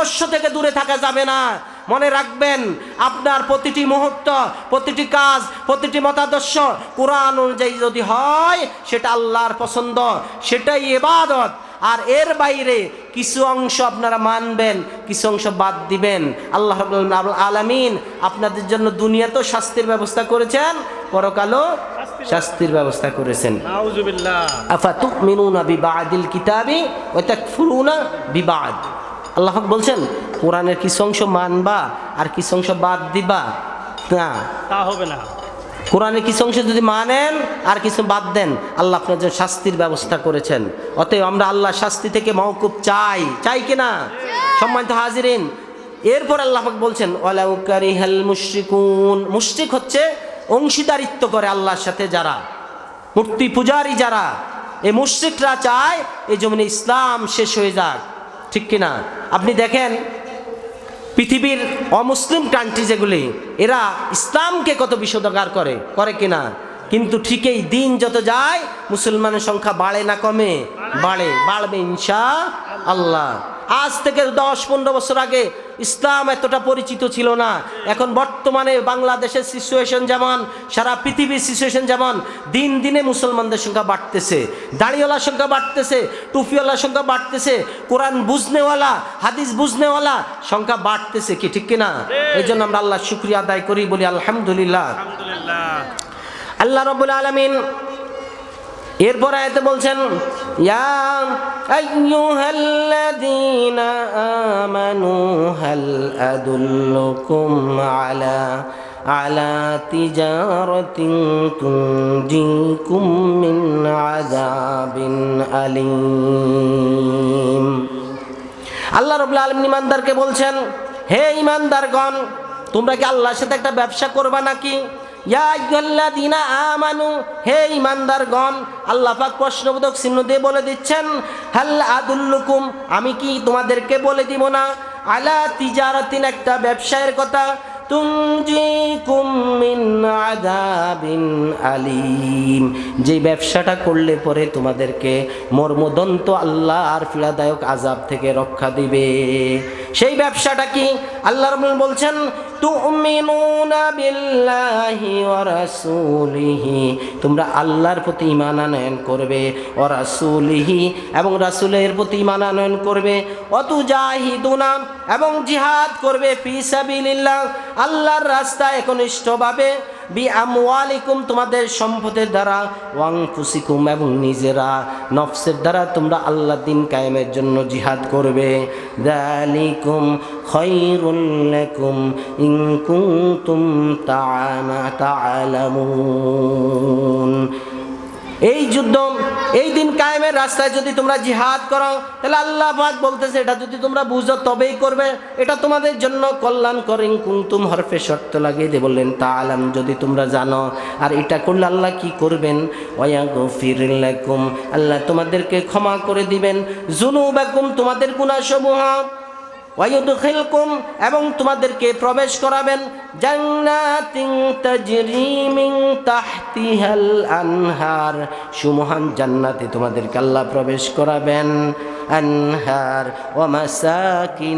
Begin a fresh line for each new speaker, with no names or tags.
আদর্শ থেকে দূরে থাকা যাবে না। মনে রাখবেন, আপনার প্রতিটি মুহূর্ত, প্রতিটি কাজ, প্রতিটি মতাদর্শ কোরআন অনুযায়ী যদি হয় সেটা আল্লাহর পছন্দ, সেটাই ইবাদত। আর এর বাইরে কিছু অংশ আপনারা মানবেন, কিছু অংশ বাদ দিবেন। আল্লাহ রাব্বুল আলামিন আপনাদের জন্য দুনিয়াতেও শাস্তির ব্যবস্থা করেছেন, পরকালও শাস্তির ব্যবস্থা করেছেন।
নাউজুবিল্লাহ।
আফাতুমিনুনা বিবাদিল কিতাবি ওয়া তাকফুরুনা বিবাদ। আল্লাহ পাক বলছেন কোরআনের কিছু অংশ মানবা আর কিছু অংশ বাদ দিবা না,
তা হবে না।
কোরআনের কিছু অংশ যদি মানেন আর কিছু বাদ দেন, আল্লাহ আপনার জন্য শাস্তির ব্যবস্থা করেছেন। অতএব আমরা আল্লাহ শাস্তি থেকে মওকুফ চাই কিনা? সম্মানিত হাজিরিন, এরপর আল্লাহ পাক বলছেন ওয়ালাউ কারিহাল মুশরিকুন। মুশরিক হচ্ছে অংশীদারিত্ব করে আল্লাহর সাথে যারা, মূর্তি পূজারী যারা, এই মুশরিকরা চায় এই জমিনে ইসলাম শেষ হয়ে যাক, ঠিক কিনা? আপনি দেখেন পৃথিবীর অমুসলিম কান্ট্রি যেগুলি, এরা ইসলামকে কত বিষোদগার করে কিনা? কিন্তু ঠিকই দিন যত যায় মুসলমানের সংখ্যা বাড়ে না কমে? বাড়বে ইনশাআল্লাহ। আজ থেকে 10-15 বছর আগে ইসলাম এতটা পরিচিত ছিল না। এখন বর্তমানে বাংলাদেশের সিচুয়েশন যেমন, সারা পৃথিবীর সিচুয়েশন যেমন, দিন দিনে মুসলমানদের সংখ্যা বাড়তেছে, দাড়িওয়ালার সংখ্যা বাড়তেছে, টুপিওয়ালার সংখ্যা বাড়তেছে, কোরআন বুঝনেওয়ালা, হাদিস বুঝনেওয়ালা সংখ্যা বাড়তেছে, কি ঠিক কিনা? এই জন্য আমরা আল্লাহর শুকরিয়া আদায় করি, বলি আলহামদুলিল্লাহ। আল্লাহ রাব্বুল আলামিন এরপর আয়াতে বলছেন ইয়া আইয়ুহাল্লাযীনা আমানু হাল আদুল্লুকুম আলা তিজারাতিন তুনজিকুম মিন আযাবিন আলীম। আল্লাহ রাব্বুল আলামিন ঈমানদারকে বলছেন, হে ঈমানদারগণ, তোমরা কি আল্লাহর সাথে একটা ব্যবসা করবা নাকি? ইয়া আইয়ুহাল্লাযীনা আমানু, হে ঈমানদারগণ। আল্লাহ পাক প্রশ্নবোধক চিহ্ন দিয়ে বলে দিচ্ছেন, হাল আদুল্লুকুম, আমি কি তোমাদেরকে বলে দিব না, আলা তিজারাতিন, একটা ব্যবসায়ের কথা, তুনজিকুম মিন আযাবিন আলীম, যে ব্যবসাটা করলে পরে তোমাদেরকে মর্মদন্ত আল্লাহর পীড়াদায়ক আযাব থেকে রক্ষা দিবে। সেই ব্যবসাটা কি? আল্লাহ রাব্বুল বলছেন তুমিনুনা বিল্লাহি ওয়া রাসূলিহি, তোমরা আল্লাহর প্রতি ঈমান আনয়ন করবে, ওয়া রাসূলিহি, এবং রাসূলের প্রতি ঈমান আনয়ন করবে, ওয়া তুজাহিদুনা, এবং জিহাদ করবে, ফি সাবিলিল্লাহ, আল্লাহর রাস্তায় একনিষ্ঠভাবে, বি আমওয়ালিকুম, তোমাদের সম্পদের দ্বারা, ওয়া আনফুসিকুম, এবং নিজেরা নফসের দ্বারা তোমরা আল্লাহর দ্বীন কায়েমের জন্য জিহাদ করবে। যালিকুম খায়রুল লাকুম ইন কুনতুম তা'লামুন। এই যুদ্ধ, এই দিন কায়েমের রাস্তায় যদি তোমরা জিহাদ করো, তাহলে আল্লাহ পাক বলতেছে এটা যদি তোমরা বুঝো তবেই করবে, এটা তোমাদের জন্য কল্যাণকর। ইন কুনতুম হরফে শর্ত লাগিয়ে দিয়ে বললেন তা'লাম, যদি তোমরা জানো। আর এটা করলে আল্লাহ কি করবেন? ওয়া ইয়াগফির লাকুম, আল্লাহ তোমাদেরকে ক্ষমা করে দিবেন, যুনুবাকুম, তোমাদের গুনাহসমূহ, ওয়ায়ুদখিলকুম, এবং তোমাদেরকে প্রবেশ করাবেন, জান্নাতিন তাজরি মিন তাহতিহাল আনহার, সুমহান জান্নাতে তোমাদেরকে আল্লাহ প্রবেশ করাবেন, আনহার ওয়া মাসাকিন